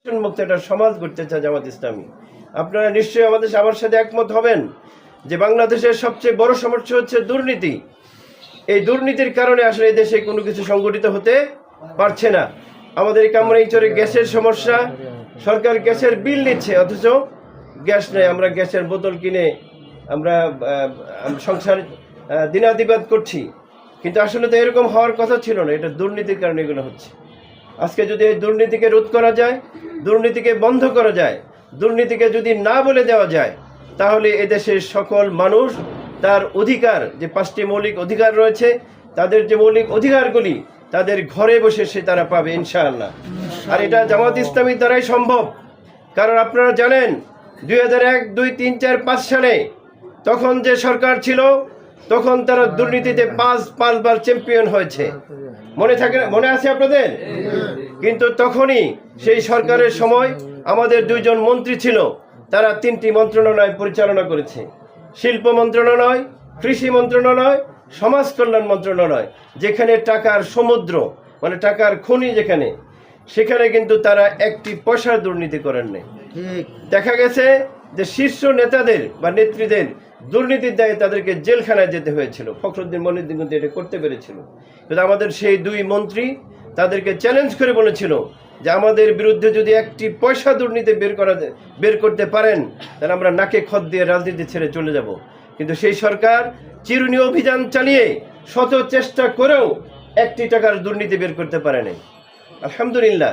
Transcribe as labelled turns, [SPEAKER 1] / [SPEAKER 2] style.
[SPEAKER 1] মুক্ত একটা সমাজ গড়তে চায় জামাত ইসলামী। আপনারা নিশ্চয়ই আমার সাথে একমত হবেন যে বাংলাদেশের সবচেয়ে বড় সমস্যা হচ্ছে দুর্নীতি। এই দুর্নীতির কারণে আসলে এই দেশে কোনো কিছু সংগঠিত হতে পারছে না। আমাদের কামরাইচরে গ্যাসের সমস্যা, সরকার গ্যাসের বিল নিচ্ছে অথচ গ্যাস নেই। আমরা গ্যাসের বোতল কিনে আমরা সংসার দিনাতিপাত করছি, কিন্তু আসলে তো এরকম হওয়ার কথা ছিল না। এটা দুর্নীতির কারণে এগুলো হচ্ছে। আজকে যদি এই দুর্নীতিকে রোধ করা যায়, দুর্নীতিকে বন্ধ করা যায়, দুর্নীতিকে যদি না বলে দেওয়া যায়, তাহলে এদেশের সকল মানুষ তার অধিকার, যে 5টি মৌলিক অধিকার রয়েছে, তাদের যে মৌলিক অধিকারগুলি তাদের ঘরে বসে তারা পাবে ইনশাআল্লাহ। আর এটা জামাত ইসলামীর দ্বারাই সম্ভব। কারণ আপনারা জানেন 2001, 2, 3, 4, 5 সালে তখন যে সরকার ছিল, তখন তারা দুর্নীতিতে 5 বার চ্যাম্পিয়ন হয়েছে। মনে আছে আপনাদের? কিন্তু তখনই সেই সরকারের সময় আমাদের 2 জন মন্ত্রী ছিল, তারা 3টি মন্ত্রণালয় পরিচালনা করেছে। শিল্প মন্ত্রণালয়, কৃষি মন্ত্রণালয়, সমাজ কল্যাণ মন্ত্রণালয়। যেখানে টাকার সমুদ্র, মানে টাকার খনি যেখানে, সেখানে কিন্তু তারা একটি পয়সার দুর্নীতি করেন নাই। দেখা গেছে যে শীর্ষ নেতাদের বা নেত্রীদের দুর্নীতির দায়ে তাদেরকে জেলখানায় যেতে হয়েছিল। ফখরুদ্দিন মনিরুদ্দিন কিন্তু এটা করতে পেরেছিল। কিন্তু আমাদের সেই 2 মন্ত্রী তাদেরকে চ্যালেঞ্জ করে বলেছিল যে আমাদের বিরুদ্ধে যদি একটি পয়সা দুর্নীতি বের করতে পারেন, তাহলে আমরা নাকে খত দিয়ে রাজনীতি ছেড়ে চলে যাব। কিন্তু সেই সরকার চিরুনি অভিযান চালিয়ে শত চেষ্টা করেও 1টি টাকার দুর্নীতি বের করতে পারে নাই। আলহামদুলিল্লাহ।